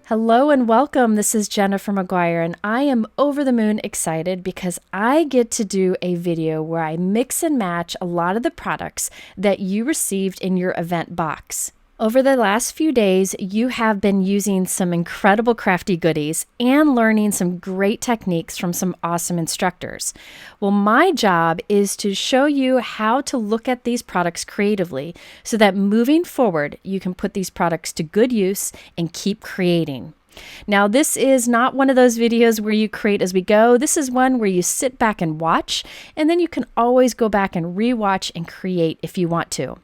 Hello and welcome. This is Jennifer McGuire, and I am over the moon excited because I get to do a video where I mix and match a lot of the products that you received in your event box. Over the last few days, you have been using some incredible crafty goodies and learning some great techniques from some awesome instructors. Well, my job is to show you how to look at these products creatively so that moving forward, you can put these products to good use and keep creating. Now, this is not one of those videos where you create as we go. This is one where you sit back and watch, and then you can always go back and rewatch and create if you want to.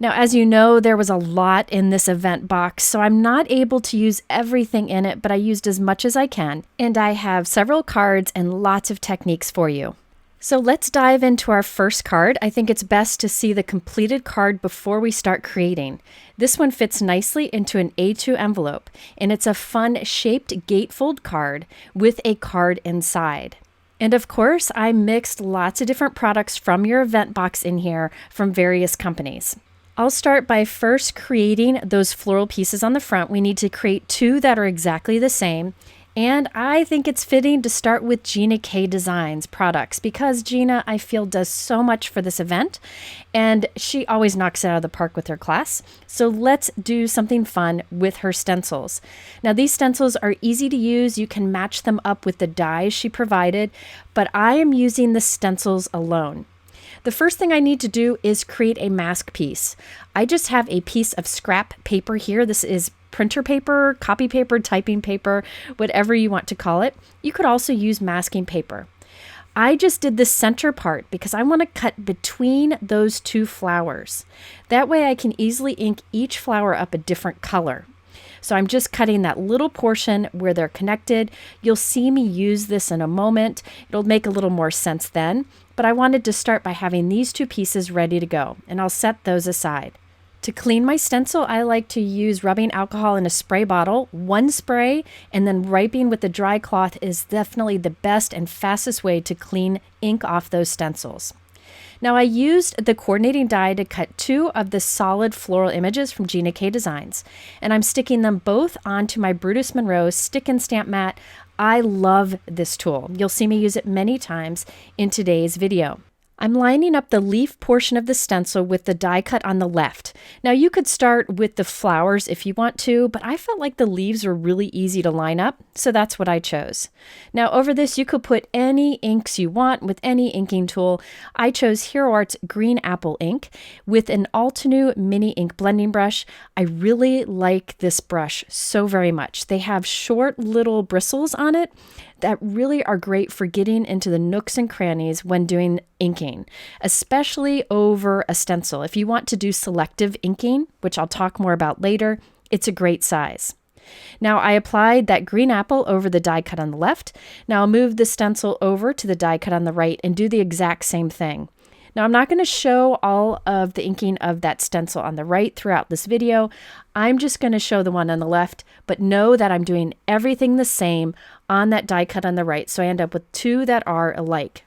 Now, as you know, there was a lot in this event box, so I'm not able to use everything in it, but I used as much as I can, and I have several cards and lots of techniques for you. So let's dive into our first card. I think it's best to see the completed card before we start creating. This one fits nicely into an A2 envelope, and it's a fun shaped gatefold card with a card inside. And of course, I mixed lots of different products from your event box in here from various companies. I'll start by first creating those floral pieces on the front. We need to create two that are exactly the same. And I think it's fitting to start with Gina K Designs products because Gina, I feel, does so much for this event and she always knocks it out of the park with her class. So let's do something fun with her stencils. Now, these stencils are easy to use. You can match them up with the dies she provided, but I am using the stencils alone. The first thing I need to do is create a mask piece. I just have a piece of scrap paper here. This is printer paper, copy paper, typing paper, whatever you want to call it. You could also use masking paper. I just did the center part because I want to cut between those two flowers. That way I can easily ink each flower up a different color. So I'm just cutting that little portion where they're connected. You'll see me use this in a moment. It'll make a little more sense then, but I wanted to start by having these two pieces ready to go, and I'll set those aside. To clean my stencil, I like to use rubbing alcohol in a spray bottle, one spray, and then wiping with the dry cloth is definitely the best and fastest way to clean ink off those stencils. Now, I used the coordinating die to cut two of the solid floral images from Gina K Designs, and I'm sticking them both onto my Brutus Monroe stick and stamp mat. I love this tool. You'll see me use it many times in today's video. I'm lining up the leaf portion of the stencil with the die cut on the left. Now, you could start with the flowers if you want to, but I felt like the leaves were really easy to line up, so that's what I chose. Now, over this, you could put any inks you want with any inking tool. I chose Hero Art's Green Apple ink with an Altenew mini ink blending brush. I really like this brush so very much. They have short little bristles on it that really are great for getting into the nooks and crannies when doing inking, especially over a stencil. If you want to do selective inking, which I'll talk more about later, it's a great size. Now, I applied that green apple over the die cut on the left. Now I'll move the stencil over to the die cut on the right and do the exact same thing. Now, I'm not going to show all of the inking of that stencil on the right throughout this video. I'm just going to show the one on the left, but know that I'm doing everything the same on that die cut on the right, so I end up with two that are alike.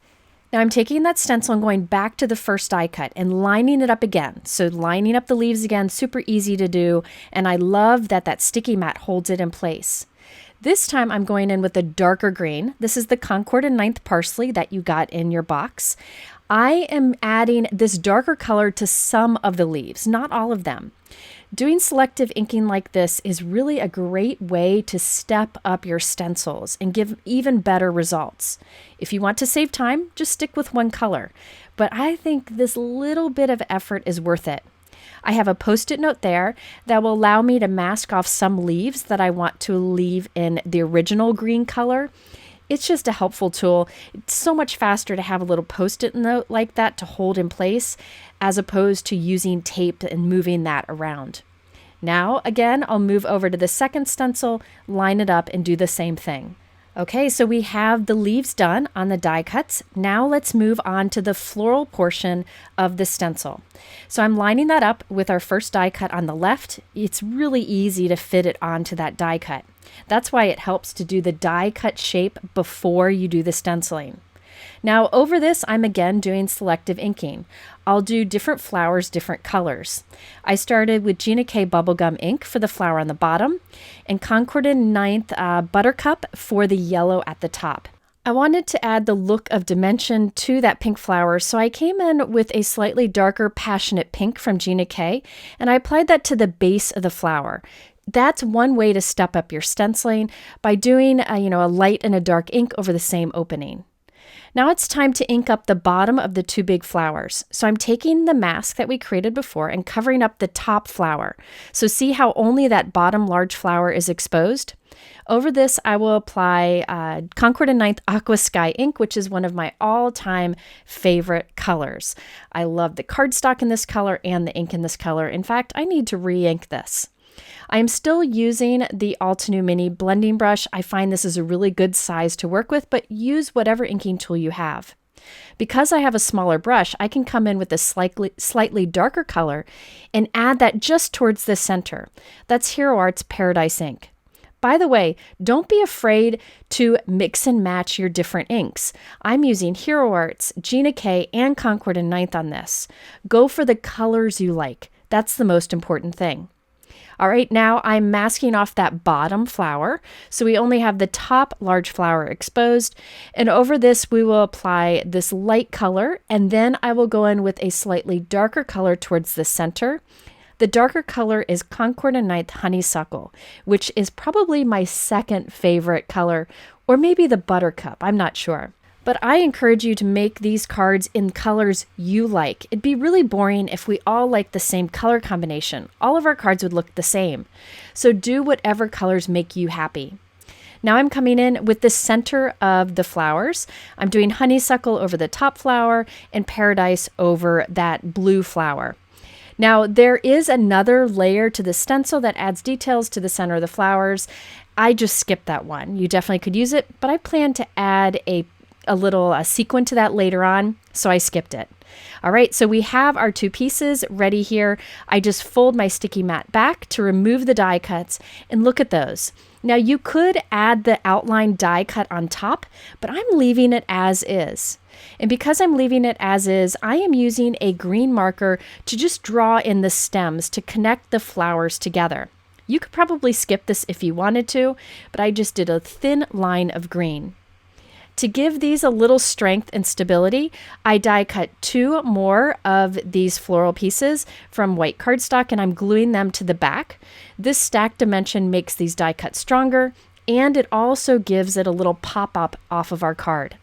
Now, I'm taking that stencil and going back to the first die cut and lining it up again. So lining up the leaves again, super easy to do, and I love that that sticky mat holds it in place. This time I'm going in with a darker green. This is the Concord and Ninth Parsley that you got in your box. I am adding this darker color to some of the leaves, not all of them. Doing selective inking like this is really a great way to step up your stencils and give even better results. If you want to save time, just stick with one color. But I think this little bit of effort is worth it. I have a Post-it note there that will allow me to mask off some leaves that I want to leave in the original green color. It's just a helpful tool. It's so much faster to have a little Post-it note like that to hold in place as opposed to using tape and moving that around. Now, again, I'll move over to the second stencil, line it up, and do the same thing. Okay, so we have the leaves done on the die cuts. Now let's move on to the floral portion of the stencil. So I'm lining that up with our first die cut on the left. It's really easy to fit it onto that die cut. That's why it helps to do the die cut shape before you do the stenciling. Now over this, I'm again doing selective inking. I'll do different flowers, different colors. I started with Gina K Bubblegum ink for the flower on the bottom and Concord and Ninth Buttercup for the yellow at the top. I wanted to add the look of dimension to that pink flower, so I came in with a slightly darker Passionate Pink from Gina K, and I applied that to the base of the flower. That's one way to step up your stenciling by doing a light and a dark ink over the same opening. Now it's time to ink up the bottom of the two big flowers. So I'm taking the mask that we created before and covering up the top flower. So see how only that bottom large flower is exposed? Over this, I will apply Concord and Ninth Aqua Sky ink, which is one of my all-time favorite colors. I love the cardstock in this color and the ink in this color. In fact, I need to re-ink this. I am still using the Altenew Mini blending brush. I find this is a really good size to work with, but use whatever inking tool you have. Because I have a smaller brush, I can come in with a slightly darker color and add that just towards the center. That's Hero Art's Paradise ink. By the way, don't be afraid to mix and match your different inks. I'm using Hero Arts, Gina K, and Concord and Ninth on this. Go for the colors you like. That's the most important thing. All right, now I'm masking off that bottom flower, so we only have the top large flower exposed, and over this we will apply this light color, and then I will go in with a slightly darker color towards the center. The darker color is Concord and Ninth Honeysuckle, which is probably my second favorite color, or maybe the Buttercup, I'm not sure. But I encourage you to make these cards in colors you like. It'd be really boring if we all liked the same color combination. All of our cards would look the same. So do whatever colors make you happy. Now I'm coming in with the center of the flowers. I'm doing Honeysuckle over the top flower and Paradise over that blue flower. Now there is another layer to the stencil that adds details to the center of the flowers. I just skipped that one. You definitely could use it, but I plan to add a little sequin to that later on, so I skipped it. All right, so we have our two pieces ready here. I just fold my sticky mat back to remove the die cuts, and look at those. Now you could add the outline die cut on top, but I'm leaving it as is. And because I'm leaving it as is, I am using a green marker to just draw in the stems to connect the flowers together. You could probably skip this if you wanted to, but I just did a thin line of green. To give these a little strength and stability, I die cut two more of these floral pieces from white cardstock and I'm gluing them to the back. This stack dimension makes these die cuts stronger and it also gives it a little pop-up off of our card.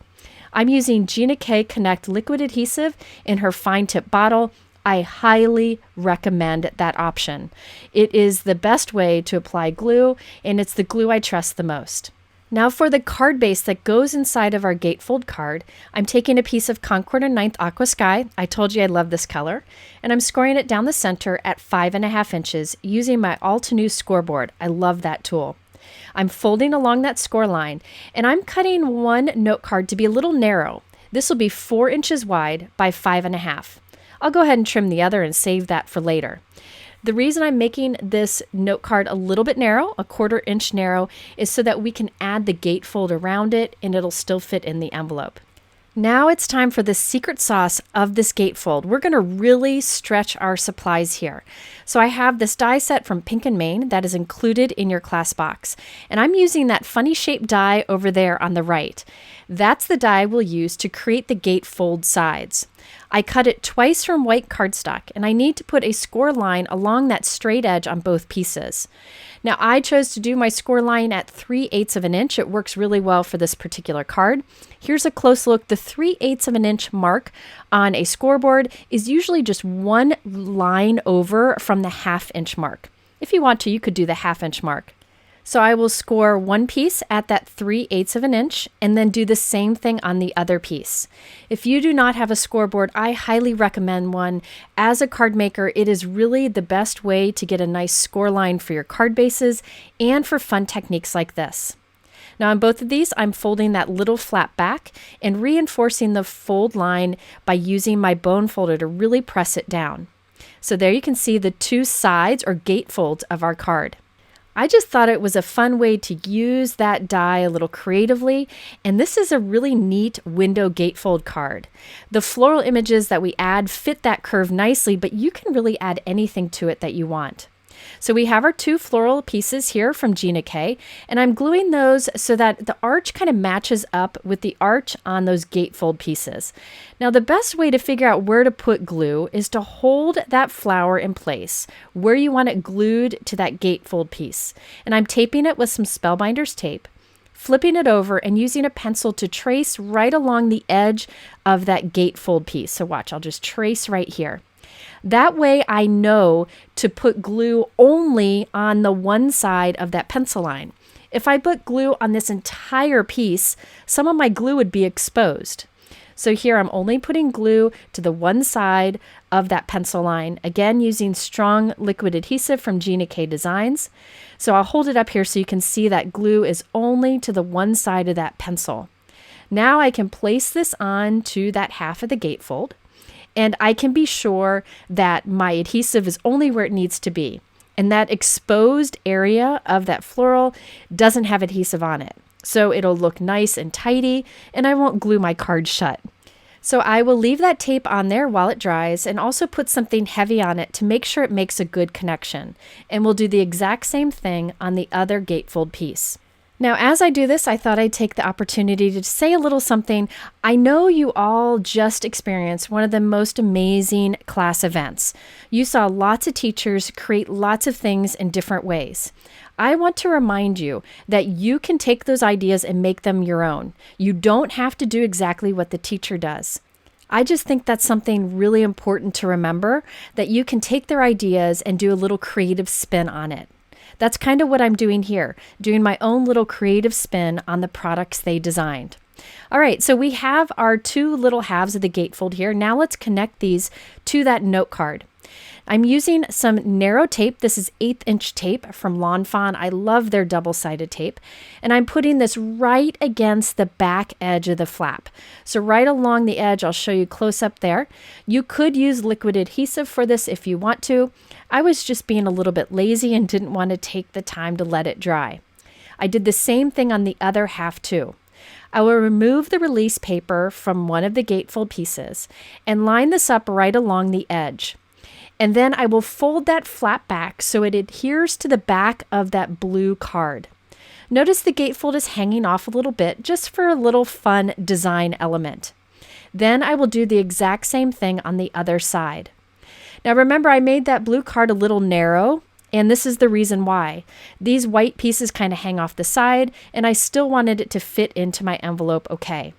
I'm using Gina K Connect liquid adhesive in her fine tip bottle. I highly recommend that option. It is the best way to apply glue and it's the glue I trust the most. Now for the card base that goes inside of our gatefold card, I'm taking a piece of Concord and Ninth Aqua Sky. I told you I love this color. And I'm scoring it down the center at 5.5 inches using my Altenew scoreboard. I love that tool. I'm folding along that score line and I'm cutting one note card to be a little narrow. This will be 4 inches wide by 5.5. I'll go ahead and trim the other and save that for later. The reason I'm making this note card a little bit narrow, a 1/4 inch narrow, is so that we can add the gatefold around it and it'll still fit in the envelope. Now it's time for the secret sauce of this gatefold. We're going to really stretch our supplies here. So I have this die set from Pink and Main that is included in your class box. And I'm using that funny shaped die over there on the right. That's the die we'll use to create the gatefold sides. I cut it twice from white cardstock and I need to put a score line along that straight edge on both pieces. Now I chose to do my score line at 3/8 of an inch. It works really well for this particular card. Here's a close look. The 3/8 of an inch mark on a scoreboard is usually just one line over from the 1/2 inch mark. If you want to, you could do the 1/2 inch mark. So I will score one piece at that 3/8 of an inch and then do the same thing on the other piece. If you do not have a scoreboard, I highly recommend one. As a card maker, it is really the best way to get a nice score line for your card bases and for fun techniques like this. Now on both of these, I'm folding that little flap back and reinforcing the fold line by using my bone folder to really press it down. So there you can see the two sides or gatefolds of our card. I just thought it was a fun way to use that die a little creatively, and this is a really neat window gatefold card. The floral images that we add fit that curve nicely, but you can really add anything to it that you want. So we have our 2 floral pieces here from Gina K, and I'm gluing those so that the arch kind of matches up with the arch on those gatefold pieces. Now the best way to figure out where to put glue is to hold that flower in place where you want it glued to that gatefold piece. And I'm taping it with some Spellbinders tape, flipping it over and using a pencil to trace right along the edge of that gatefold piece. So watch, I'll just trace right here. That way I know to put glue only on the one side of that pencil line. If I put glue on this entire piece, some of my glue would be exposed. So here I'm only putting glue to the one side of that pencil line, again using strong liquid adhesive from Gina K Designs. So I'll hold it up here so you can see that glue is only to the one side of that pencil. Now I can place this on to that half of the gatefold. And I can be sure that my adhesive is only where it needs to be. And that exposed area of that floral doesn't have adhesive on it. So it'll look nice and tidy, and I won't glue my card shut. So I will leave that tape on there while it dries and also put something heavy on it to make sure it makes a good connection. And we'll do the exact same thing on the other gatefold piece. Now, as I do this, I thought I'd take the opportunity to say a little something. I know you all just experienced one of the most amazing class events. You saw lots of teachers create lots of things in different ways. I want to remind you that you can take those ideas and make them your own. You don't have to do exactly what the teacher does. I just think that's something really important to remember, that you can take their ideas and do a little creative spin on it. That's kind of what I'm doing here, doing my own little creative spin on the products they designed. All right, so we have our 2 little halves of the gatefold here. Now let's connect these to that note card. I'm using some narrow tape. This is 1/8 inch tape from Lawn Fawn. I love their double-sided tape. And I'm putting this right against the back edge of the flap. So right along the edge, I'll show you close up there. You could use liquid adhesive for this if you want to. I was just being a little bit lazy and didn't want to take the time to let it dry. I did the same thing on the other half too. I will remove the release paper from one of the gatefold pieces and line this up right along the edge. And then I will fold that flap back so it adheres to the back of that blue card. Notice the gatefold is hanging off a little bit just for a little fun design element. Then I will do the exact same thing on the other side. Now remember, I made that blue card a little narrow, and this is the reason why. These white pieces kind of hang off the side, and I still wanted it to fit into my envelope okay.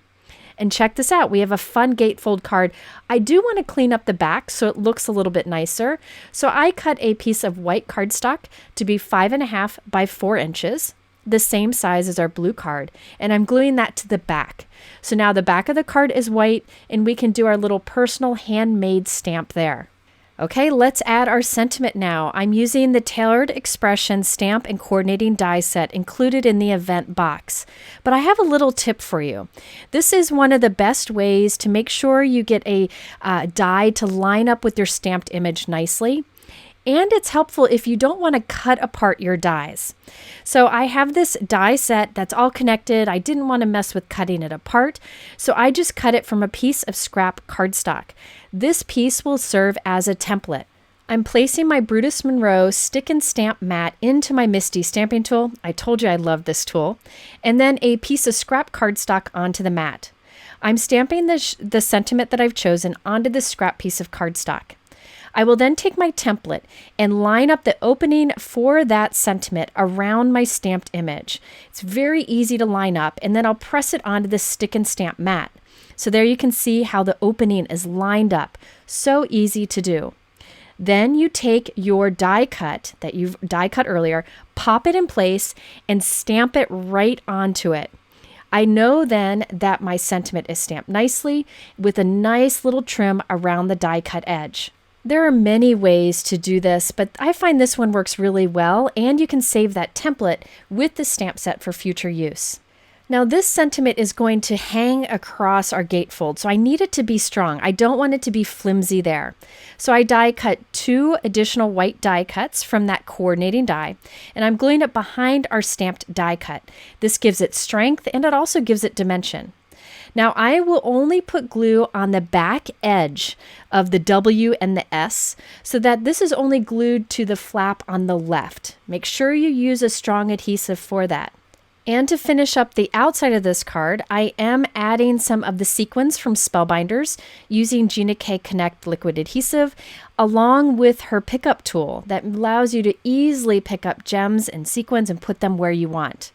And check this out, we have a fun gatefold card. I do want to clean up the back so it looks a little bit nicer. So I cut a piece of white cardstock to be 5.5 by 4 inches, the same size as our blue card, and I'm gluing that to the back. So now the back of the card is white, and we can do our little personal handmade stamp there. Okay, let's add our sentiment now. I'm using the Tailored Expression stamp and coordinating die set included in the event box. But I have a little tip for you. This is one of the best ways to make sure you get a die to line up with your stamped image nicely. And it's helpful if you don't want to cut apart your dies. So I have this die set that's all connected. I didn't want to mess with cutting it apart, so I just cut it from a piece of scrap cardstock. This piece will serve as a template. I'm placing my Brutus Monroe stick and stamp mat into my Misty stamping tool. I told you I love this tool. And then a piece of scrap cardstock onto the mat. I'm stamping the sentiment that I've chosen onto this scrap piece of cardstock. I will then take my template and line up the opening for that sentiment around my stamped image. It's very easy to line up, and then I'll press it onto the stick and stamp mat. So there you can see how the opening is lined up. So easy to do. Then you take your die cut that you've die cut earlier, pop it in place, and stamp it right onto it. I know then that my sentiment is stamped nicely with a nice little trim around the die cut edge. There are many ways to do this, but I find this one works really well, and you can save that template with the stamp set for future use. Now this sentiment is going to hang across our gatefold, so I need it to be strong. I don't want it to be flimsy there. So I die cut 2 additional white die cuts from that coordinating die, and I'm gluing it behind our stamped die cut. This gives it strength and it also gives it dimension. Now I will only put glue on the back edge of the W and the S so that this is only glued to the flap on the left. Make sure you use a strong adhesive for that. And to finish up the outside of this card, I am adding some of the sequins from Spellbinders using Gina K Connect liquid adhesive along with her pickup tool that allows you to easily pick up gems and sequins and put them where you want.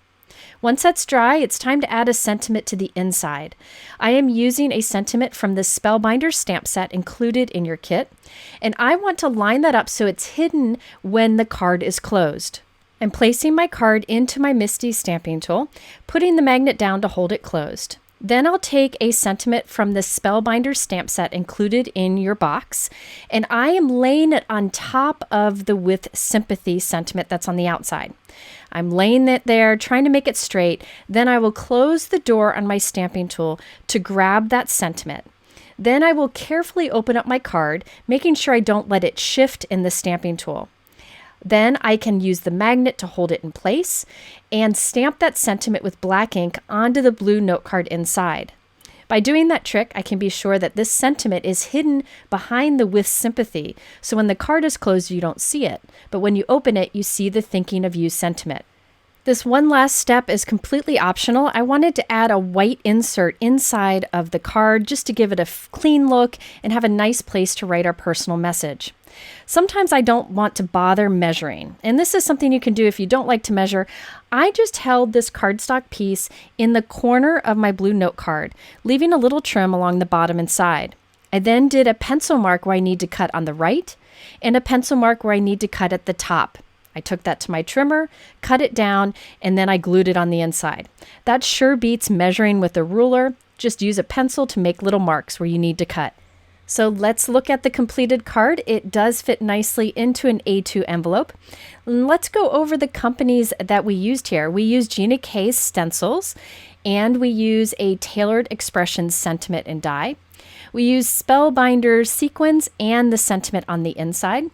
Once that's dry, it's time to add a sentiment to the inside. I am using a sentiment from the Spellbinder stamp set included in your kit, and I want to line that up so it's hidden when the card is closed. I'm placing my card into my Misty stamping tool, putting the magnet down to hold it closed. Then I'll take a sentiment from the Spellbinder stamp set included in your box, and I am laying it on top of the With Sympathy sentiment that's on the outside. I'm laying it there, trying to make it straight. Then I will close the door on my stamping tool to grab that sentiment. Then I will carefully open up my card, making sure I don't let it shift in the stamping tool. Then I can use the magnet to hold it in place and stamp that sentiment with black ink onto the blue note card inside. By doing that trick, I can be sure that this sentiment is hidden behind the With Sympathy, so when the card is closed, you don't see it. But when you open it, you see the Thinking of You sentiment. This one last step is completely optional. I wanted to add a white insert inside of the card just to give it a clean look and have a nice place to write our personal message. Sometimes I don't want to bother measuring, and this is something you can do if you don't like to measure. I just held this cardstock piece in the corner of my blue note card, leaving a little trim along the bottom and side. I then did a pencil mark where I need to cut on the right and a pencil mark where I need to cut at the top. I took that to my trimmer, cut it down, and then I glued it on the inside. That sure beats measuring with a ruler. Just use a pencil to make little marks where you need to cut. So let's look at the completed card. It does fit nicely into an A2 envelope. Let's go over the companies that we used here. We used Gina K's stencils, and we use a Tailored Expressions sentiment and die. We used Spellbinder's sequins and the sentiment on the inside.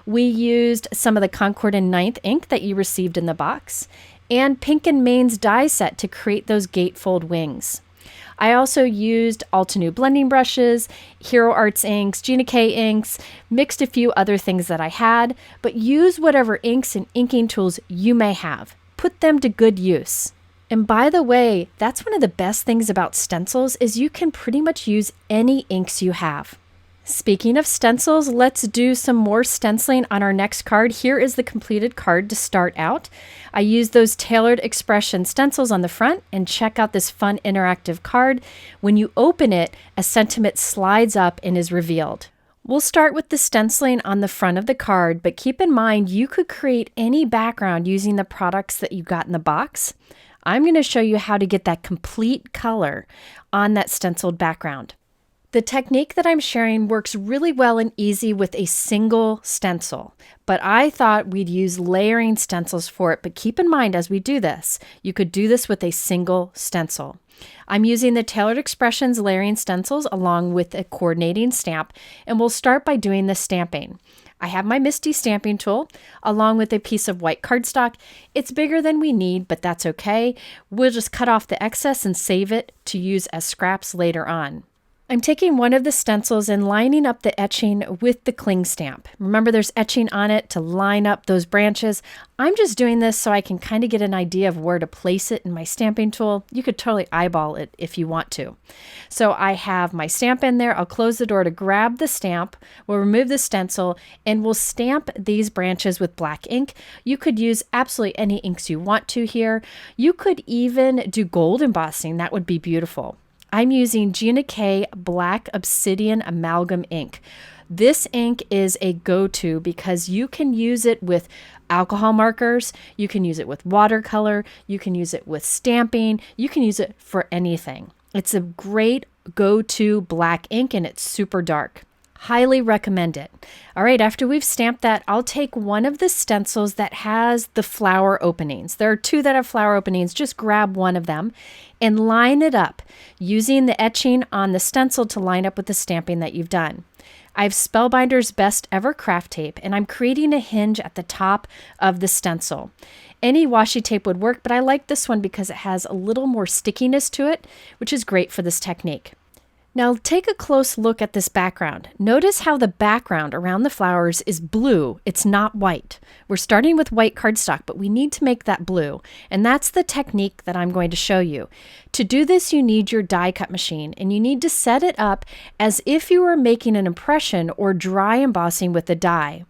We used some of the Concord and Ninth ink that you received in the box, and Pink and Main's die set to create those gatefold wings. I also used Altenew blending brushes, Hero Arts inks, Gina K inks, mixed a few other things that I had, but use whatever inks and inking tools you may have. Put them to good use. And by the way, that's one of the best things about stencils is you can pretty much use any inks you have. Speaking of stencils, let's do some more stenciling on our next card. Here is the completed card to start out. I used those Tailored Expression stencils on the front, and check out this fun interactive card. When you open it, a sentiment slides up and is revealed. We'll start with the stenciling on the front of the card, but keep in mind you could create any background using the products that you got in the box. I'm going to show you how to get that complete color on that stenciled background. The technique that I'm sharing works really well and easy with a single stencil, but I thought we'd use layering stencils for it. But keep in mind, as we do this, you could do this with a single stencil. I'm using the Tailored Expressions layering stencils along with a coordinating stamp, and we'll start by doing the stamping. I have my Misty stamping tool along with a piece of white cardstock. It's bigger than we need, but that's okay. We'll just cut off the excess and save it to use as scraps later on. I'm taking one of the stencils and lining up the etching with the cling stamp. Remember, there's etching on it to line up those branches. I'm just doing this so I can kind of get an idea of where to place it in my stamping tool. You could totally eyeball it if you want to. So I have my stamp in there. I'll close the door to grab the stamp. We'll remove the stencil and we'll stamp these branches with black ink. You could use absolutely any inks you want to here. You could even do gold embossing. That would be beautiful. I'm using Gina K Black Obsidian Amalgam ink. This ink is a go-to because you can use it with alcohol markers, you can use it with watercolor, you can use it with stamping, you can use it for anything. It's a great go-to black ink and it's super dark. Highly recommend it. All right, after we've stamped that, I'll take one of the stencils that has the flower openings. There are two that have flower openings. Just grab one of them and line it up using the etching on the stencil to line up with the stamping that you've done. I have Spellbinder's Best Ever Craft Tape, and I'm creating a hinge at the top of the stencil. Any washi tape would work, but I like this one because it has a little more stickiness to it, which is great for this technique. Now take a close look at this background. Notice how the background around the flowers is blue. It's not white. We're starting with white cardstock, but we need to make that blue. And that's the technique that I'm going to show you. To do this, you need your die cut machine, and you need to set it up as if you were making an impression or dry embossing with the die.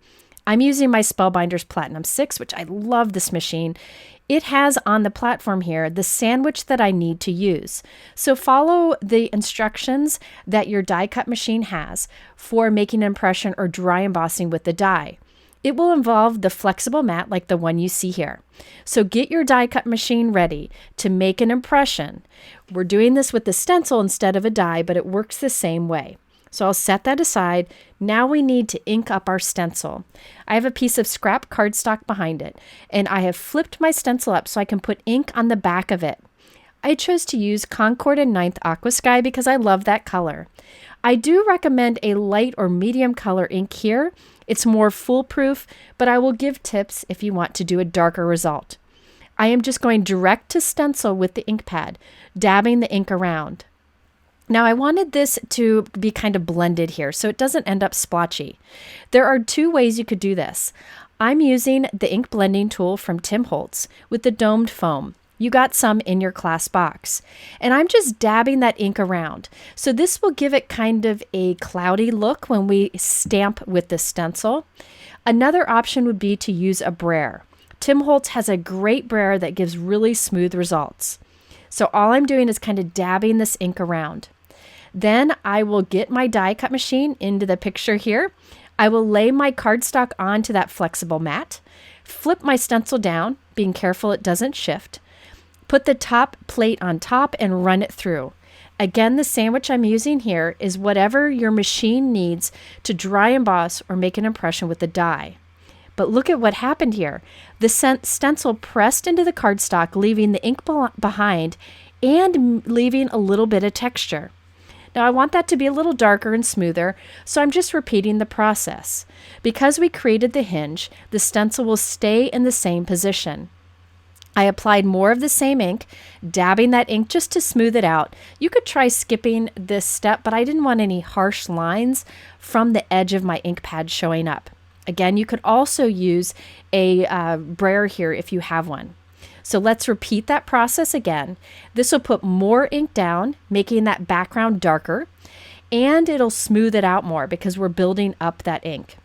I'm using my Spellbinder's Platinum 6, which I love this machine. It has on the platform here the sandwich that I need to use. So follow the instructions that your die cut machine has for making an impression or dry embossing with the die. It will involve the flexible mat like the one you see here. So get your die cut machine ready to make an impression. We're doing this with the stencil instead of a die, but it works the same way. So I'll set that aside. Now we need to ink up our stencil. I have a piece of scrap cardstock behind it, and I have flipped my stencil up so I can put ink on the back of it. I chose to use Concord and 9th Aqua Sky because I love that color. I do recommend a light or medium color ink here. It's more foolproof, but I will give tips if you want to do a darker result. I am just going direct to stencil with the ink pad, dabbing the ink around. Now I wanted this to be kind of blended here so it doesn't end up splotchy. There are two ways you could do this. I'm using the ink blending tool from Tim Holtz with the domed foam. You got some in your class box. And I'm just dabbing that ink around. So this will give it kind of a cloudy look when we stamp with the stencil. Another option would be to use a brayer. Tim Holtz has a great brayer that gives really smooth results. So all I'm doing is kind of dabbing this ink around. Then I will get my die cut machine into the picture here. I will lay my cardstock onto that flexible mat, flip my stencil down, being careful it doesn't shift, put the top plate on top and run it through. Again, the sandwich I'm using here is whatever your machine needs to dry emboss or make an impression with the die. But look at what happened here. The stencil pressed into the cardstock, leaving the ink behind and leaving a little bit of texture. Now I want that to be a little darker and smoother, so I'm just repeating the process. Because we created the hinge, the stencil will stay in the same position. I applied more of the same ink, dabbing that ink just to smooth it out. You could try skipping this step, but I didn't want any harsh lines from the edge of my ink pad showing up. Again, you could also use a brayer here if you have one. So let's repeat that process again. This will put more ink down, making that background darker, and it'll smooth it out more because we're building up that ink.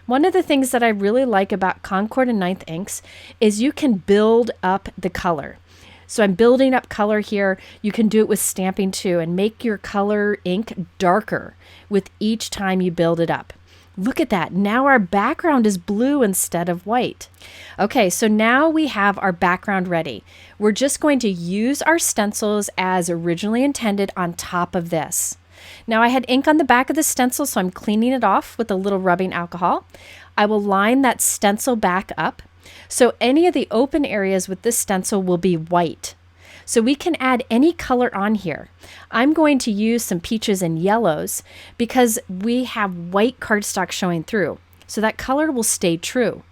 One of the things that I really like about Concord and 9th inks is you can build up the color. So I'm building up color here. You can do it with stamping too and make your color ink darker with each time you build it up. Look at that. Now our background is blue instead of white. Okay, so now we have our background ready. We're just going to use our stencils as originally intended on top of this. Now I had ink on the back of the stencil, so I'm cleaning it off with a little rubbing alcohol. I will line that stencil back up. So any of the open areas with this stencil will be white. So we can add any color on here. I'm going to use some peaches and yellows because we have white cardstock showing through. So that color will stay true.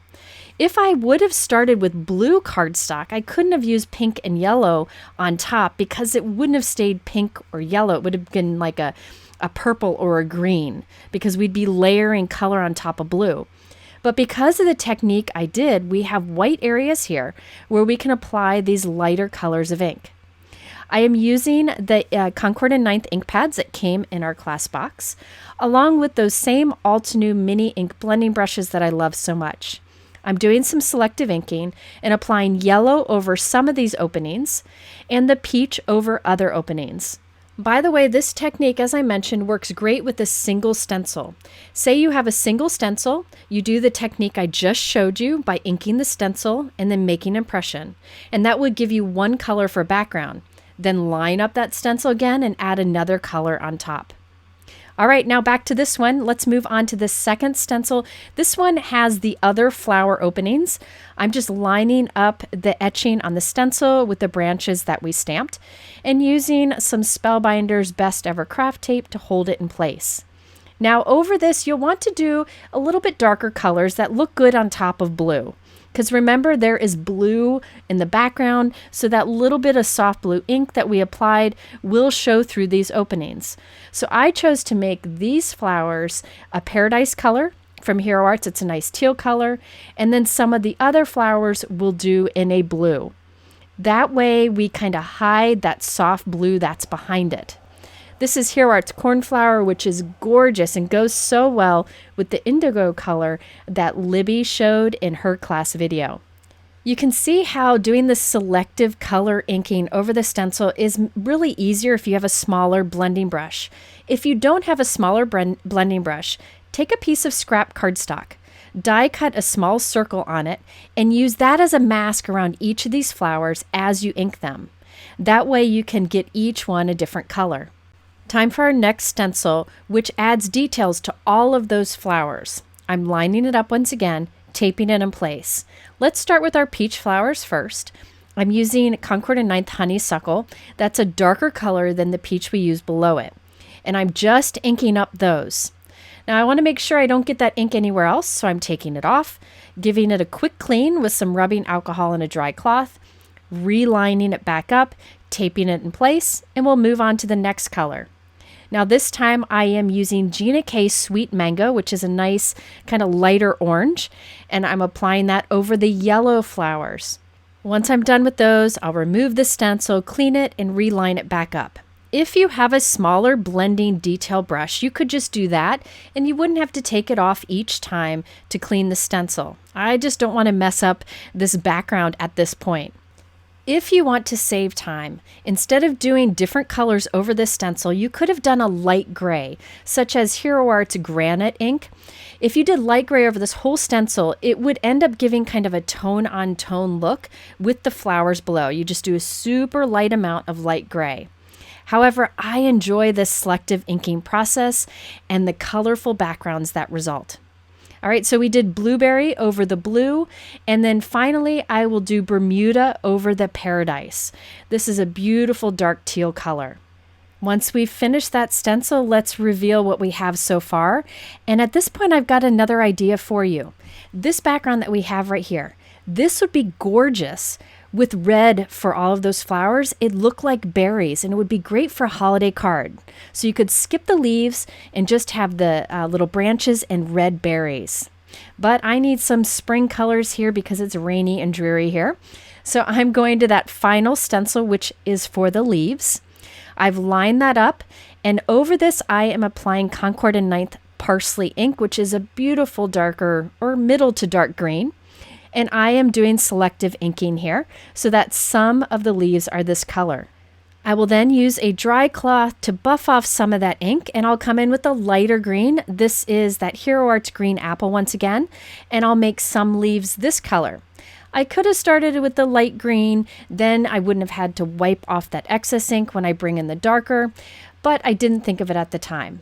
If I would have started with blue cardstock, I couldn't have used pink and yellow on top because it wouldn't have stayed pink or yellow. It would have been like a purple or a green because we'd be layering color on top of blue. But because of the technique I did, we have white areas here where we can apply these lighter colors of ink. I am using the Concord and 9th ink pads that came in our class box, along with those same Altenew mini ink blending brushes that I love so much. I'm doing some selective inking and applying yellow over some of these openings and the peach over other openings. By the way, this technique, as I mentioned, works great with a single stencil. Say you have a single stencil, you do the technique I just showed you by inking the stencil and then making an impression. And that would give you one color for background. Then line up that stencil again and add another color on top. All right, now back to this one. Let's move on to the second stencil. This one has the other flower openings. I'm just lining up the etching on the stencil with the branches that we stamped and using some Spellbinder's Best Ever Craft Tape to hold it in place. Now over this, you'll want to do a little bit darker colors that look good on top of blue. Because remember, there is blue in the background, so that little bit of soft blue ink that we applied will show through these openings. So I chose to make these flowers a paradise color from Hero Arts. It's a nice teal color. And then some of the other flowers we'll do in a blue. That way we kind of hide that soft blue that's behind it. This is Hero Arts Cornflower, which is gorgeous and goes so well with the indigo color that Libby showed in her class video. You can see how doing the selective color inking over the stencil is really easier if you have a smaller blending brush. If you don't have a smaller blending brush, take a piece of scrap cardstock, die cut a small circle on it, and use that as a mask around each of these flowers as you ink them. That way you can get each one a different color. Time for our next stencil, which adds details to all of those flowers. I'm lining it up once again, taping it in place. Let's start with our peach flowers first. I'm using Concord and 9th Honeysuckle. That's a darker color than the peach we used below it. And I'm just inking up those. Now I want to make sure I don't get that ink anywhere else, so I'm taking it off, giving it a quick clean with some rubbing alcohol and a dry cloth, relining it back up, taping it in place, and we'll move on to the next color. Now this time I am using Gina K Sweet Mango, which is a nice kind of lighter orange, and I'm applying that over the yellow flowers. Once I'm done with those, I'll remove the stencil, clean it, and reline it back up. If you have a smaller blending detail brush, you could just do that, and you wouldn't have to take it off each time to clean the stencil. I just don't want to mess up this background at this point. If you want to save time, instead of doing different colors over this stencil, you could have done a light gray, such as Hero Arts Granite ink. If you did light gray over this whole stencil, it would end up giving kind of a tone-on-tone look with the flowers below. You just do a super light amount of light gray. However, I enjoy this selective inking process and the colorful backgrounds that result. All right, so we did blueberry over the blue, and then finally I will do Bermuda over the paradise. This is a beautiful dark teal color. Once we've finished that stencil, let's reveal what we have so far. And at this point, I've got another idea for you. This background that we have right here, this would be gorgeous with red for all of those flowers. It looked like berries, and it would be great for a holiday card. So you could skip the leaves and just have the little branches and red berries. But I need some spring colors here because it's rainy and dreary here. So I'm going to that final stencil, which is for the leaves. I've lined that up, and over this I am applying Concord and 9th Parsley ink, which is a beautiful darker or middle to dark green. And I am doing selective inking here so that some of the leaves are this color. I will then use a dry cloth to buff off some of that ink, and I'll come in with a lighter green. This is that Hero Arts Green Apple once again, and I'll make some leaves this color. I could have started with the light green, then I wouldn't have had to wipe off that excess ink when I bring in the darker, but I didn't think of it at the time.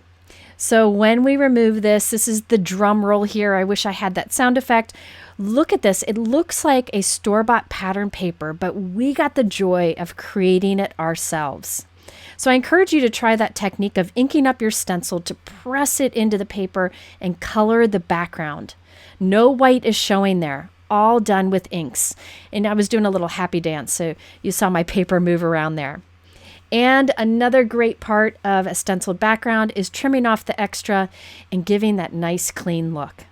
So when we remove this, this is the drum roll here. I wish I had that sound effect. Look at this. It looks like a store-bought pattern paper, but we got the joy of creating it ourselves. So I encourage you to try that technique of inking up your stencil to press it into the paper and color the background. No white is showing there, all done with inks. And I was doing a little happy dance, so you saw my paper move around there. And another great part of a stenciled background is trimming off the extra and giving that nice clean look.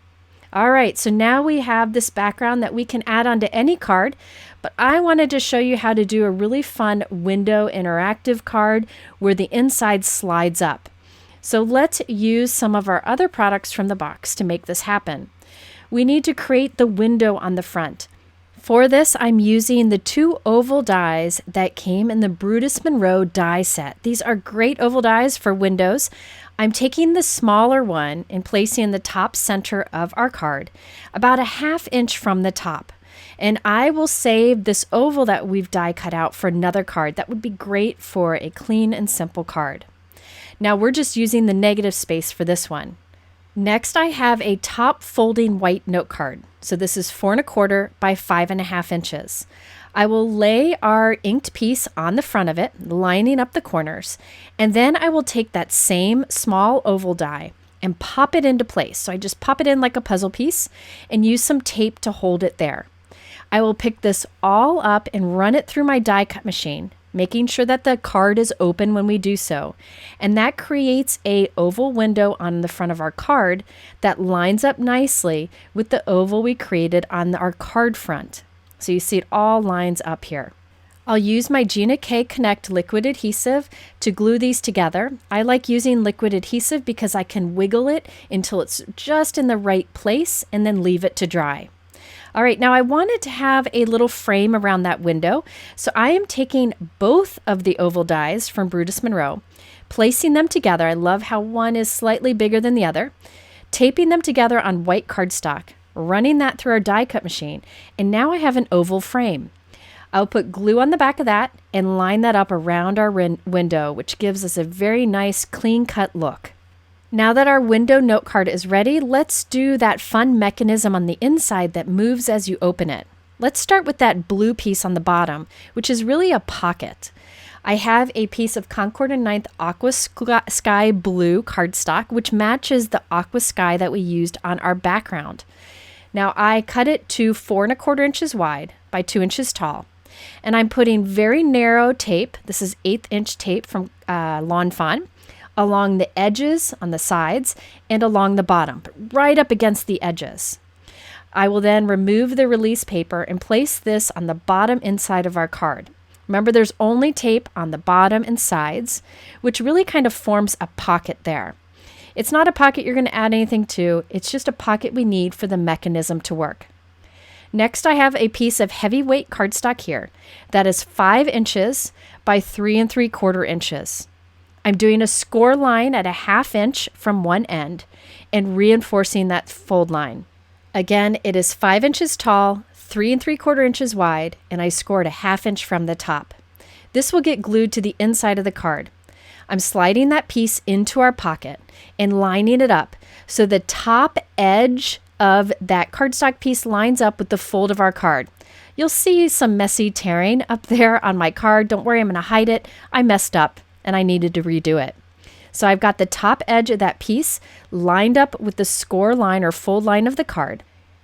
All right, so now we have this background that we can add onto any card, but I wanted to show you how to do a really fun window interactive card where the inside slides up. So let's use some of our other products from the box to make this happen. We need to create the window on the front. For this, I'm using the 2 oval dies that came in the Brutus Monroe die set. These are great oval dies for windows. I'm taking the smaller one and placing in the top center of our card, about a 1/2 inch from the top. And I will save this oval that we've die cut out for another card. That would be great for a clean and simple card. Now we're just using the negative space for this one. Next, I have a top folding white note card. So this is 4¼ by 5½ inches. I will lay our inked piece on the front of it, lining up the corners, and then I will take that same small oval die and pop it into place. So I just pop it in like a puzzle piece and use some tape to hold it there. I will pick this all up and run it through my die cut machine, making sure that the card is open when we do so. And that creates an oval window on the front of our card that lines up nicely with the oval we created on our card front. So you see it all lines up here. I'll use my Gina K Connect liquid adhesive to glue these together. I like using liquid adhesive because I can wiggle it until it's just in the right place and then leave it to dry. All right, now I wanted to have a little frame around that window, so I am taking both of the oval dies from Brutus Monroe, placing them together. I love how one is slightly bigger than the other, taping them together on white cardstock, running that through our die cut machine, and now I have an oval frame. I'll put glue on the back of that and line that up around our window, which gives us a very nice clean cut look. Now that our window note card is ready, let's do that fun mechanism on the inside that moves as you open it. Let's start with that blue piece on the bottom, which is really a pocket. I have a piece of Concord & Ninth Aqua Sky Blue cardstock, which matches the aqua sky that we used on our background. Now I cut it to 4¼ inches wide by 2 inches tall. And I'm putting very narrow tape, this is 1/8 inch tape from Lawn Fawn, along the edges on the sides and along the bottom, but right up against the edges. I will then remove the release paper and place this on the bottom inside of our card. Remember, there's only tape on the bottom and sides, which really kind of forms a pocket there. It's not a pocket you're going to add anything to, it's just a pocket we need for the mechanism to work. Next, I have a piece of heavyweight cardstock here that is 5 inches by 3¾ inches. I'm doing a score line at a 1/2 inch from one end and reinforcing that fold line. Again, it is 5 inches tall, 3¾ inches wide, and I scored a 1/2 inch from the top. This will get glued to the inside of the card. I'm sliding that piece into our pocket and lining it up so the top edge of that cardstock piece lines up with the fold of our card. You'll see some messy tearing up there on my card. Don't worry, I'm going to hide it. I messed up and I needed to redo it. So I've got the top edge of that piece lined up with the score line or fold line of the card,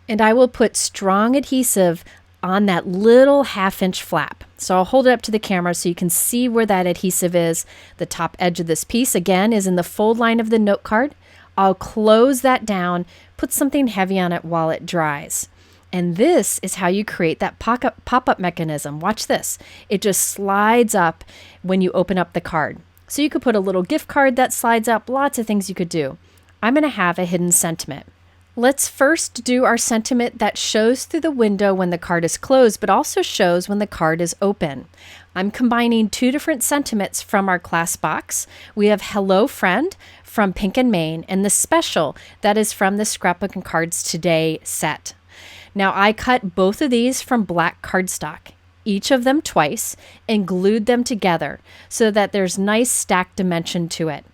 and I will put strong adhesive on that little 1/2 inch flap. So I'll hold it up to the camera so you can see where that adhesive is. The top edge of this piece again is in the fold line of the note card. I'll close that down, put something heavy on it while it dries. And this is how you create that pop-up mechanism. Watch this. It just slides up when you open up the card. So you could put a little gift card that slides up, lots of things you could do. I'm going to have a hidden sentiment. Let's first do our sentiment that shows through the window when the card is closed, but also shows when the card is open. I'm combining 2 different sentiments from our class box. We have Hello Friend from Pink and Main, and the special that is from the Scrapbook and Cards Today set. Now I cut both of these from black cardstock, each of them twice, and glued them together so that there's nice stacked dimension to it.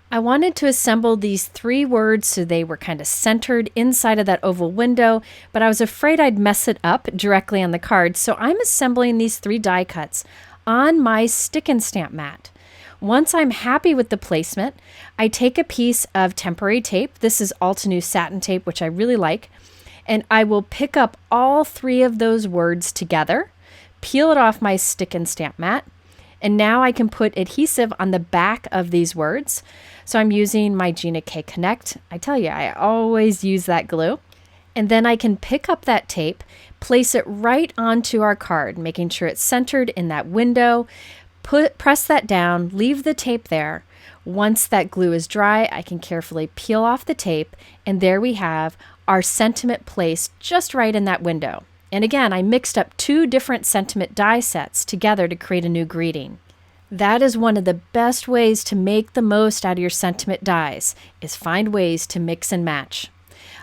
I wanted to assemble these 3 words so they were kind of centered inside of that oval window, but I was afraid I'd mess it up directly on the card, so I'm assembling these 3 die cuts on my stick and stamp mat. Once I'm happy with the placement, I take a piece of temporary tape. This is Altenew satin tape, which I really like, and I will pick up all 3 of those words together, peel it off my stick and stamp mat, and now I can put adhesive on the back of these words. So I'm using my Gina K Connect. I tell you, I always use that glue. And then I can pick up that tape, place it right onto our card, making sure it's centered in that window, press that down, leave the tape there. Once that glue is dry, I can carefully peel off the tape, and there we have our sentiment placed just right in that window. And again, I mixed up 2 different sentiment die sets together to create a new greeting. That is one of the best ways to make the most out of your sentiment dies, is find ways to mix and match.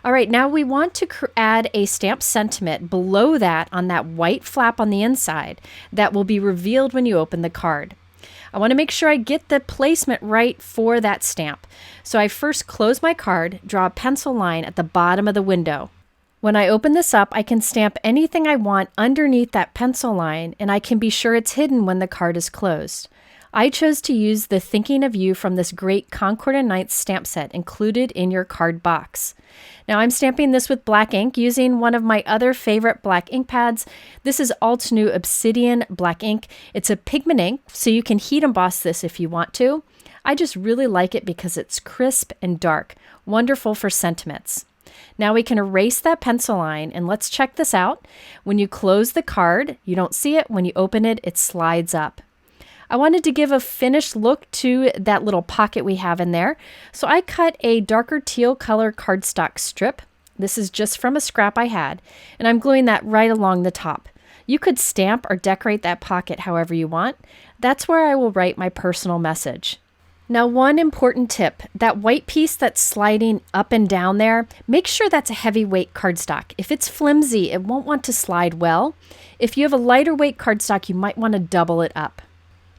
All right, now we want to add a stamp sentiment below that on that white flap on the inside that will be revealed when you open the card. I want to make sure I get the placement right for that stamp. So I first close my card, draw a pencil line at the bottom of the window. When I open this up, I can stamp anything I want underneath that pencil line, and I can be sure it's hidden when the card is closed. I chose to use the Thinking of You from this great Concord & Ninth stamp set included in your card box. Now I'm stamping this with black ink using one of my other favorite black ink pads. This is Altenew Obsidian Black Ink. It's a pigment ink, so you can heat emboss this if you want to. I just really like it because it's crisp and dark, wonderful for sentiments. Now we can erase that pencil line, and let's check this out. When you close the card, you don't see it. When you open it, it slides up. I wanted to give a finished look to that little pocket we have in there, so I cut a darker teal color cardstock strip. This is just from a scrap I had, and I'm gluing that right along the top. You could stamp or decorate that pocket however you want. That's where I will write my personal message. Now, one important tip, that white piece that's sliding up and down there, make sure that's a heavyweight cardstock. If it's flimsy, it won't want to slide well. If you have a lighter weight cardstock, you might want to double it up.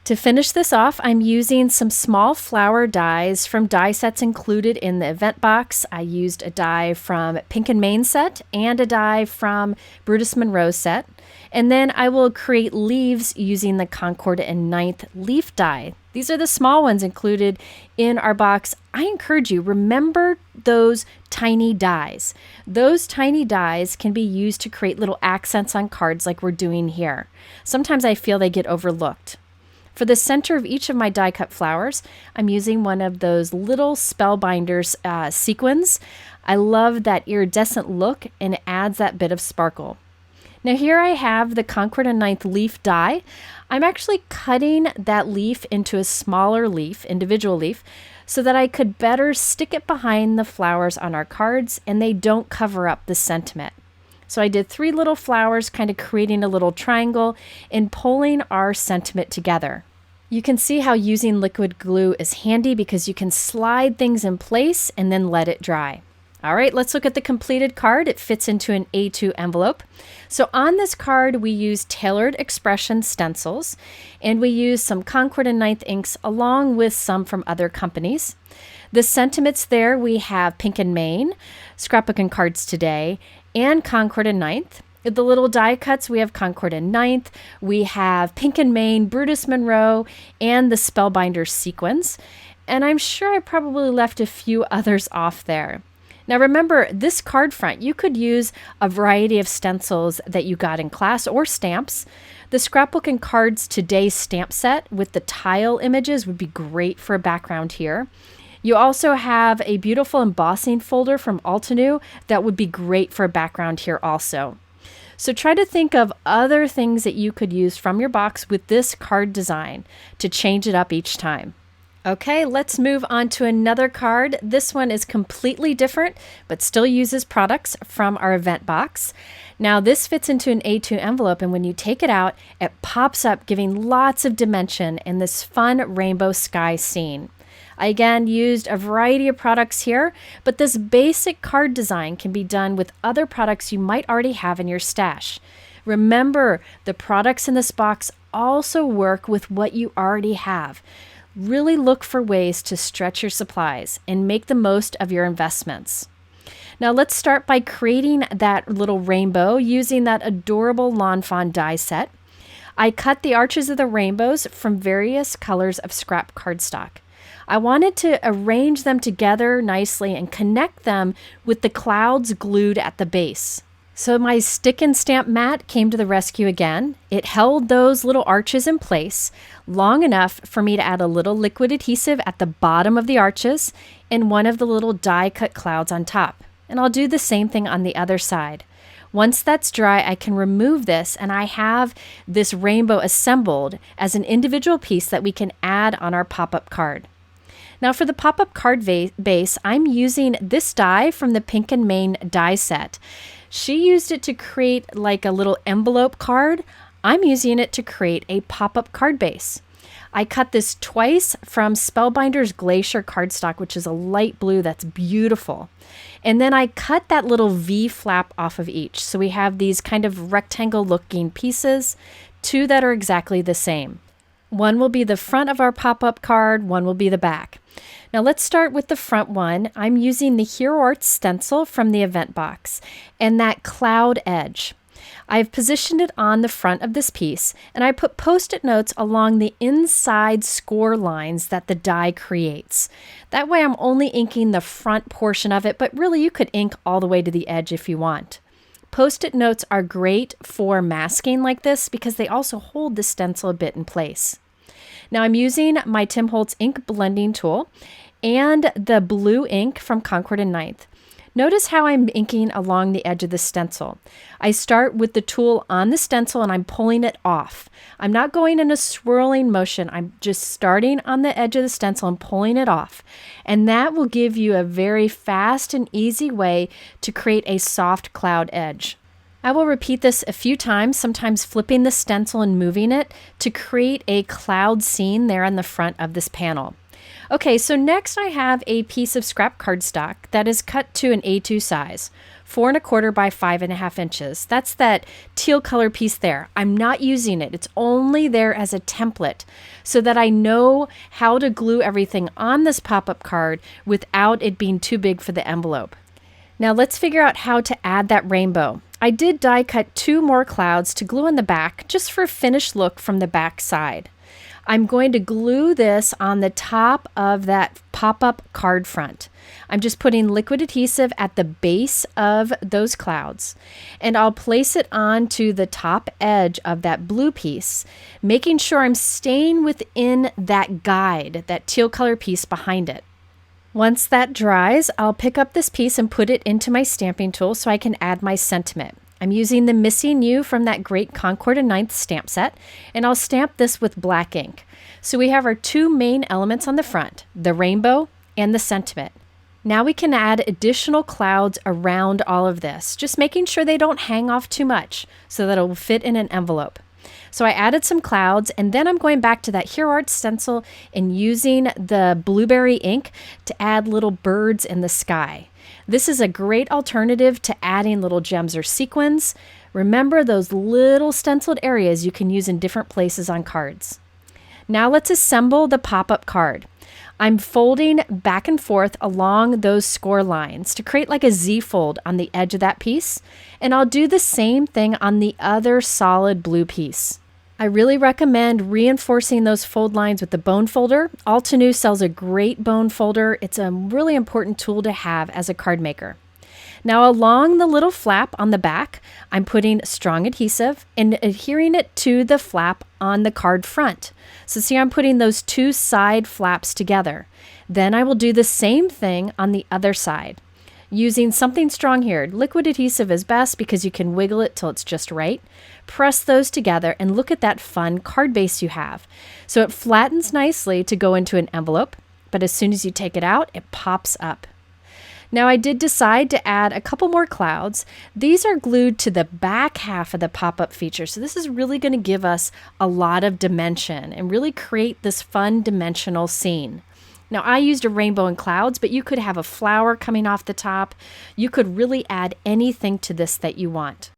To finish this off, I'm using some small flower dies from die sets included in the event box. I used a die from Pink and Main set and a die from Brutus Monroe set. And then I will create leaves using the Concord & Ninth leaf die. These are the small ones included in our box. I encourage you, remember those tiny dies. Those tiny dies can be used to create little accents on cards like we're doing here. Sometimes I feel they get overlooked. For the center of each of my die cut flowers, I'm using one of those little Spellbinders sequins. I love that iridescent look, and it adds that bit of sparkle. Now here I have the Concord & Ninth leaf die. I'm actually cutting that leaf into a smaller leaf, individual leaf, so that I could better stick it behind the flowers on our cards and they don't cover up the sentiment. So I did 3 little flowers, kind of creating a little triangle and pulling our sentiment together. You can see how using liquid glue is handy because you can slide things in place and then let it dry. All right, let's look at the completed card. It fits into an A2 envelope. So on this card, we use Tailored Expression stencils, and we use some Concord & Ninth inks along with some from other companies. The sentiments there, we have Pink and Main, Scrapbook and Cards Today, and Concord & Ninth. The little die cuts, we have Concord & Ninth, we have Pink and Main, Brutus Monroe, and the Spellbinder sequins. And I'm sure I probably left a few others off there. Now remember, this card front, you could use a variety of stencils that you got in class or stamps. The Scrapbook and Cards Today stamp set with the tile images would be great for a background here. You also have a beautiful embossing folder from Altenew that would be great for a background here also. So try to think of other things that you could use from your box with this card design to change it up each time. Okay, let's move on to another card. This one is completely different, but still uses products from our event box. Now this fits into an A2 envelope, and when you take it out, it pops up, giving lots of dimension in this fun rainbow sky scene. I again used a variety of products here, but this basic card design can be done with other products you might already have in your stash. Remember, the products in this box also work with what you already have. Really look for ways to stretch your supplies and make the most of your investments. Now let's start by creating that little rainbow using that adorable Lawn Fawn die set. I cut the arches of the rainbows from various colors of scrap cardstock. I wanted to arrange them together nicely and connect them with the clouds glued at the base. So my stick and stamp mat came to the rescue again. It held those little arches in place long enough for me to add a little liquid adhesive at the bottom of the arches and one of the little die cut clouds on top. And I'll do the same thing on the other side. Once that's dry, I can remove this and I have this rainbow assembled as an individual piece that we can add on our pop-up card. Now for the pop-up card base, I'm using this die from the Pink and Main die set. She used it to create like a little envelope card. I'm using it to create a pop-up card base. I cut this twice from Spellbinder's Glacier cardstock, which is a light blue that's beautiful. And then I cut that little V flap off of each. So we have these kind of rectangle looking pieces, 2 that are exactly the same. One will be the front of our pop-up card, one will be the back. Now let's start with the front one. I'm using the Hero Arts stencil from the event box and that cloud edge. I've positioned it on the front of this piece, and I put Post-it notes along the inside score lines that the die creates. That way I'm only inking the front portion of it, but really you could ink all the way to the edge if you want. Post-it notes are great for masking like this because they also hold the stencil a bit in place. Now I'm using my Tim Holtz ink blending tool and the blue ink from Concord and Ninth. Notice how I'm inking along the edge of the stencil. I start with the tool on the stencil and I'm pulling it off. I'm not going in a swirling motion. I'm just starting on the edge of the stencil and pulling it off. And that will give you a very fast and easy way to create a soft cloud edge. I will repeat this a few times, sometimes flipping the stencil and moving it to create a cloud scene there on the front of this panel. Okay, so next I have a piece of scrap cardstock that is cut to an A2 size, 4 1/4 by 5.5 inches. That's that teal color piece there. I'm not using it. It's only there as a template so that I know how to glue everything on this pop-up card without it being too big for the envelope. Now let's figure out how to add that rainbow. I did die cut 2 more clouds to glue on the back just for a finished look from the back side. I'm going to glue this on the top of that pop-up card front. I'm just putting liquid adhesive at the base of those clouds, and I'll place it onto the top edge of that blue piece, making sure I'm staying within that guide, that teal color piece behind it. Once that dries, I'll pick up this piece and put it into my stamping tool so I can add my sentiment. I'm using the Missing You from that great Concord and Ninth stamp set, and I'll stamp this with black ink. So we have our 2 main elements on the front, the rainbow and the sentiment. Now we can add additional clouds around all of this, just making sure they don't hang off too much so that it will fit in an envelope. So I added some clouds, and then I'm going back to that Hero Arts stencil and using the blueberry ink to add little birds in the sky. This is a great alternative to adding little gems or sequins. Remember those little stenciled areas you can use in different places on cards. Now let's assemble the pop-up card. I'm folding back and forth along those score lines to create like a Z-fold on the edge of that piece, and I'll do the same thing on the other solid blue piece. I really recommend reinforcing those fold lines with the bone folder. Altenew sells a great bone folder. It's a really important tool to have as a card maker. Now along the little flap on the back, I'm putting strong adhesive and adhering it to the flap on the card front. So see, I'm putting those 2 side flaps together. Then I will do the same thing on the other side. Using something strong here, liquid adhesive is best because you can wiggle it till it's just right. Press those together and look at that fun card base you have. So it flattens nicely to go into an envelope, but as soon as you take it out, it pops up. Now I did decide to add a couple more clouds. These are glued to the back half of the pop-up feature. So this is really going to give us a lot of dimension and really create this fun dimensional scene. Now I used a rainbow and clouds, but you could have a flower coming off the top. You could really add anything to this that you want.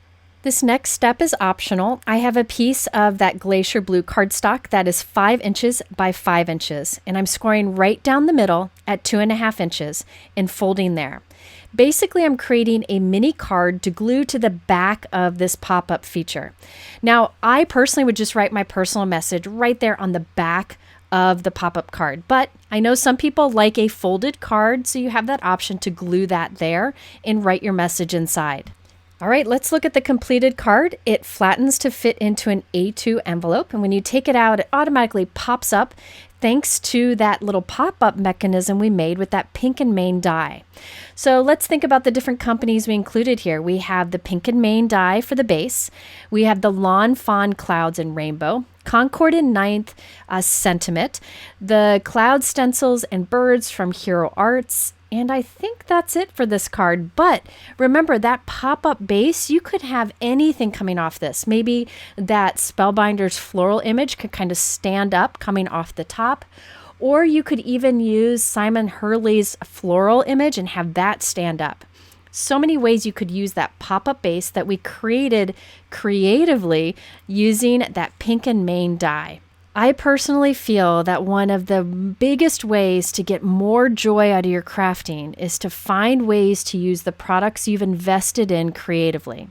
This next step is optional. I have a piece of that glacier blue cardstock that is 5 inches by 5 inches, and I'm scoring right down the middle at 2.5 inches and folding there. Basically, I'm creating a mini card to glue to the back of this pop-up feature. Now, I personally would just write my personal message right there on the back of the pop-up card, but I know some people like a folded card, so you have that option to glue that there and write your message inside. All right, let's look at the completed card. It flattens to fit into an A2 envelope, and when you take it out, it automatically pops up thanks to that little pop-up mechanism we made with that Pink and Main die. So let's think about the different companies we included here. We have the Pink and Main die for the base. We have the Lawn Fawn Clouds and Rainbow, Concord and Ninth Sentiment, the Cloud Stencils and Birds from Hero Arts, and I think that's it for this card. But remember that pop-up base, you could have anything coming off this. Maybe that Spellbinder's floral image could kind of stand up coming off the top. Or you could even use Simon Hurley's floral image and have that stand up. So many ways you could use that pop-up base that we created creatively using that Pink and Main die. I personally feel that one of the biggest ways to get more joy out of your crafting is to find ways to use the products you've invested in creatively.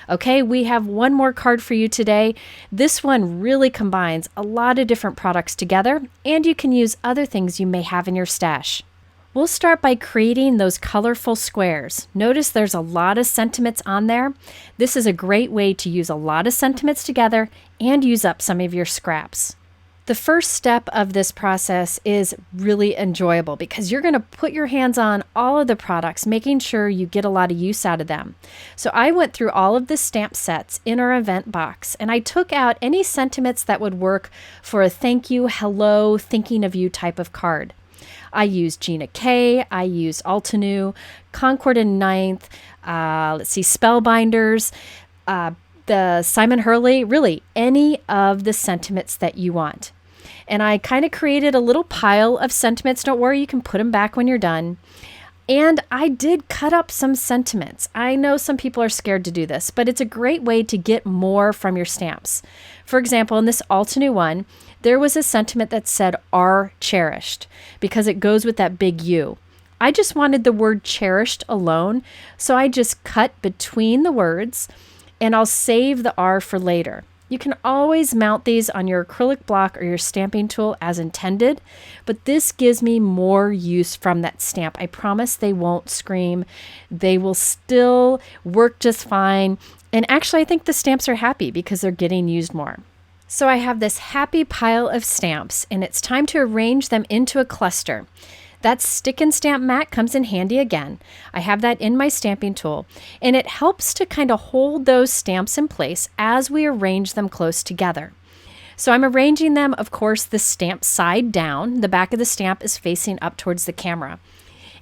Okay, we have one more card for you today. This one really combines a lot of different products together, and you can use other things you may have in your stash. We'll start by creating those colorful squares. Notice there's a lot of sentiments on there. This is a great way to use a lot of sentiments together and use up some of your scraps. The first step of this process is really enjoyable because you're going to put your hands on all of the products, making sure you get a lot of use out of them. So I went through all of the stamp sets in our event box, and I took out any sentiments that would work for a thank you, hello, thinking of you type of card. I used Gina K, I used Altenew, Concord and Ninth, Spellbinders, the Simon Hurley, really any of the sentiments that you want. And I kind of created a little pile of sentiments. Don't worry, you can put them back when you're done. And I did cut up some sentiments. I know some people are scared to do this, but it's a great way to get more from your stamps. For example, in this Altenew one, there was a sentiment that said "are cherished" because it goes with that big U. I just wanted the word cherished alone, so I just cut between the words, and I'll save the R for later. You can always mount these on your acrylic block or your stamping tool as intended, but this gives me more use from that stamp. I promise they won't scream. They will still work just fine. And actually, I think the stamps are happy because they're getting used more. So I have this happy pile of stamps, and it's time to arrange them into a cluster. That stick and stamp mat comes in handy again. I have that in my stamping tool, and it helps to kind of hold those stamps in place as we arrange them close together. So I'm arranging them, of course, the stamp side down. The back of the stamp is facing up towards the camera.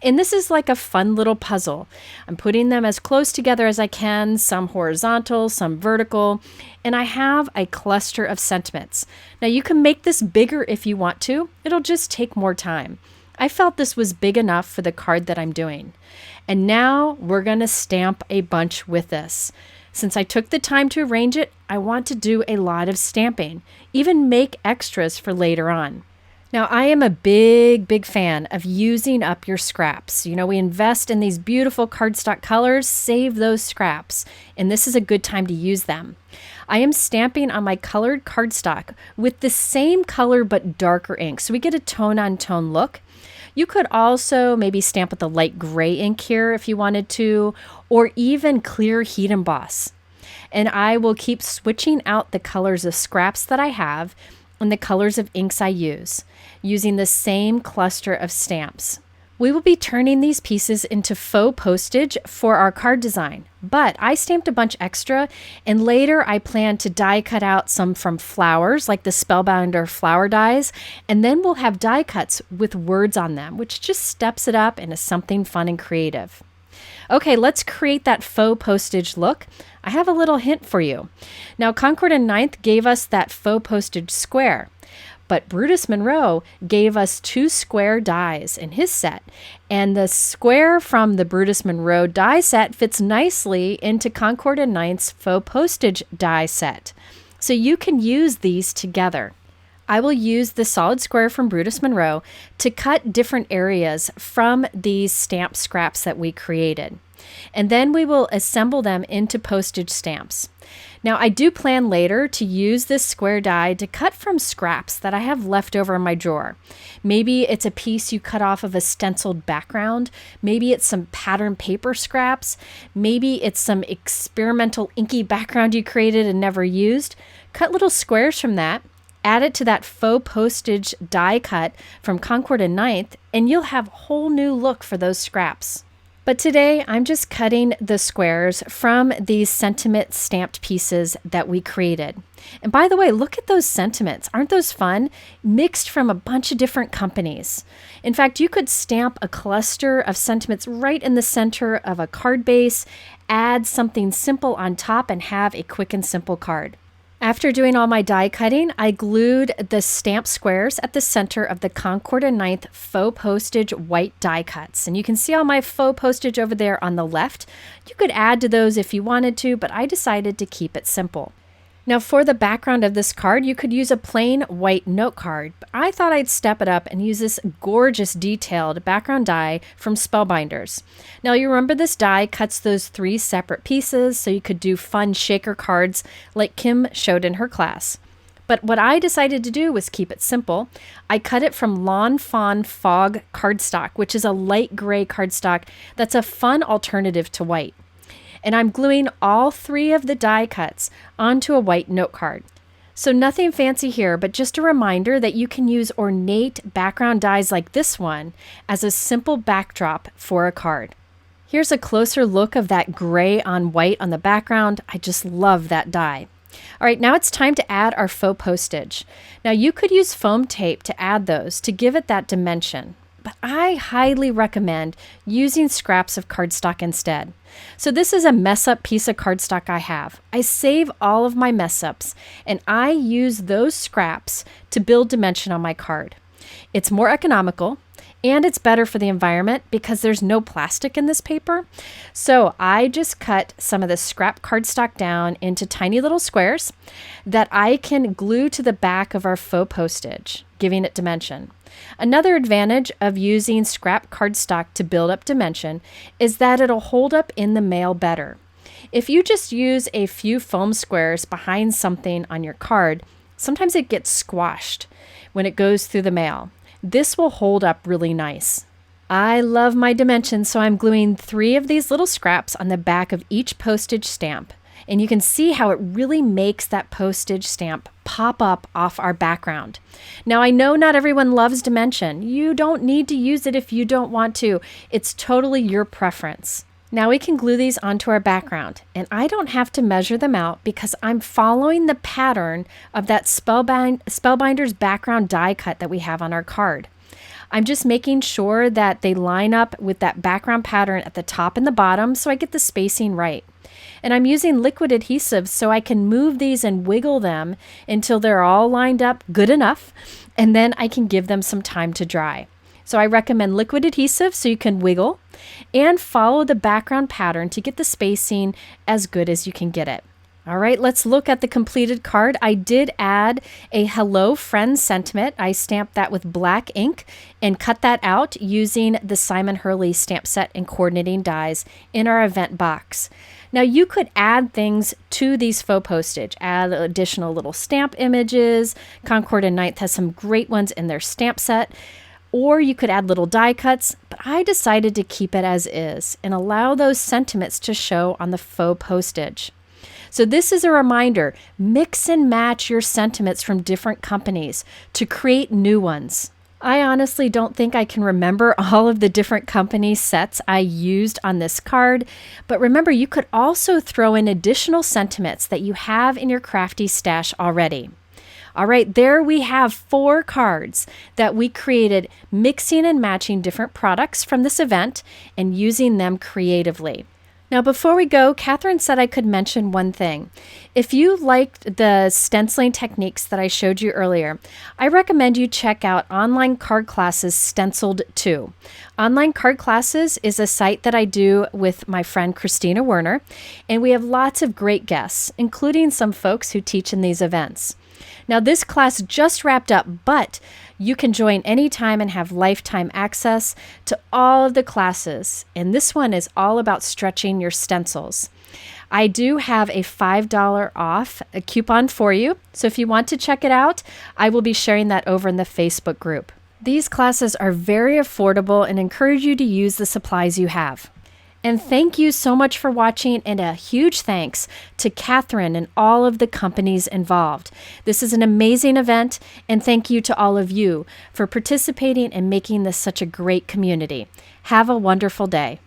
And this is like a fun little puzzle. I'm putting them as close together as I can, some horizontal, some vertical, and I have a cluster of sentiments. Now you can make this bigger if you want to. It'll just take more time. I felt this was big enough for the card that I'm doing. And now we're going to stamp a bunch with this. Since I took the time to arrange it, I want to do a lot of stamping, even make extras for later on. Now, I am a big fan of using up your scraps. You know, we invest in these beautiful cardstock colors, save those scraps, and this is a good time to use them. I am stamping on my colored cardstock with the same color but darker ink, so we get a tone-on-tone look. You could also maybe stamp with the light gray ink here if you wanted to, or even clear heat emboss. And I will keep switching out the colors of scraps that I have and the colors of inks I use, using the same cluster of stamps. We will be turning these pieces into faux postage for our card design, but I stamped a bunch extra, and later I plan to die cut out some from flowers, like the Spellbinder flower dies, and then we'll have die cuts with words on them, which just steps it up into something fun and creative. Okay, let's create that faux postage look. I have a little hint for you. Now, Concord and Ninth gave us that faux postage square, but Brutus Monroe gave us 2 square dies in his set, and the square from the Brutus Monroe die set fits nicely into Concord and Ninth's faux postage die set. So you can use these together. I will use the solid square from Brutus Monroe to cut different areas from these stamp scraps that we created. And then we will assemble them into postage stamps. Now, I do plan later to use this square die to cut from scraps that I have left over in my drawer. Maybe it's a piece you cut off of a stenciled background. Maybe it's some pattern paper scraps. Maybe it's some experimental inky background you created and never used. Cut little squares from that. Add it to that faux postage die cut from Concord and Ninth, and you'll have a whole new look for those scraps. But today, I'm just cutting the squares from these sentiment stamped pieces that we created. And by the way, look at those sentiments. Aren't those fun? Mixed from a bunch of different companies. In fact, you could stamp a cluster of sentiments right in the center of a card base, add something simple on top, and have a quick and simple card. After doing all my die cutting, I glued the stamp squares at the center of the Concord and Ninth faux postage white die cuts. And you can see all my faux postage over there on the left. You could add to those if you wanted to, but I decided to keep it simple. Now for the background of this card, you could use a plain white note card, but I thought I'd step it up and use this gorgeous detailed background die from Spellbinders. Now you remember this die cuts those 3 separate pieces so you could do fun shaker cards like Kim showed in her class. But what I decided to do was keep it simple. I cut it from Lawn Fawn Fog cardstock, which is a light gray cardstock that's a fun alternative to white. And I'm gluing all 3 of the die cuts onto a white note card. So nothing fancy here, but just a reminder that you can use ornate background dies like this one as a simple backdrop for a card. Here's a closer look of that gray on white on the background. I just love that die. All right, now it's time to add our faux postage. Now you could use foam tape to add those to give it that dimension, but I highly recommend using scraps of cardstock instead. So this is a mess-up piece of cardstock I have. I save all of my mess-ups, and I use those scraps to build dimension on my card. It's more economical, and it's better for the environment because there's no plastic in this paper. So I just cut some of the scrap cardstock down into tiny little squares that I can glue to the back of our faux postage, giving it dimension. Another advantage of using scrap cardstock to build up dimension is that it'll hold up in the mail better. If you just use a few foam squares behind something on your card, sometimes it gets squashed when it goes through the mail. This will hold up really nice. I love my dimensions, so I'm gluing 3 of these little scraps on the back of each postage stamp. And you can see how it really makes that postage stamp pop up off our background. Now, I know not everyone loves dimension. You don't need to use it if you don't want to. It's totally your preference. Now we can glue these onto our background, and I don't have to measure them out because I'm following the pattern of that Spellbinders background die cut that we have on our card. I'm just making sure that they line up with that background pattern at the top and the bottom so I get the spacing right. And I'm using liquid adhesive so I can move these and wiggle them until they're all lined up good enough, and then I can give them some time to dry. So I recommend liquid adhesive so you can wiggle and follow the background pattern to get the spacing as good as you can get it. All right, let's look at the completed card. I did add a Hello Friends sentiment. I stamped that with black ink and cut that out using the Simon Hurley stamp set and coordinating dies in our event box. Now you could add things to these faux postage, add additional little stamp images. Concord and Ninth has some great ones in their stamp set. Or you could add little die cuts, but I decided to keep it as is and allow those sentiments to show on the faux postage. So this is a reminder, mix and match your sentiments from different companies to create new ones. I honestly don't think I can remember all of the different company sets I used on this card, but remember you could also throw in additional sentiments that you have in your crafty stash already. All right, there we have 4 cards that we created mixing and matching different products from this event and using them creatively. Now, before we go, Catherine said I could mention one thing. If you liked the stenciling techniques that I showed you earlier, I recommend you check out Online Card Classes Stenciled 2. Online Card Classes is a site that I do with my friend Christina Werner, and we have lots of great guests, including some folks who teach in these events. Now, this class just wrapped up, but you can join anytime and have lifetime access to all of the classes. And this one is all about stretching your stencils. I do have a $5 off a coupon for you. So if you want to check it out, I will be sharing that over in the Facebook group. These classes are very affordable and encourage you to use the supplies you have. And thank you so much for watching, and a huge thanks to Catherine and all of the companies involved. This is an amazing event, and thank you to all of you for participating and making this such a great community. Have a wonderful day.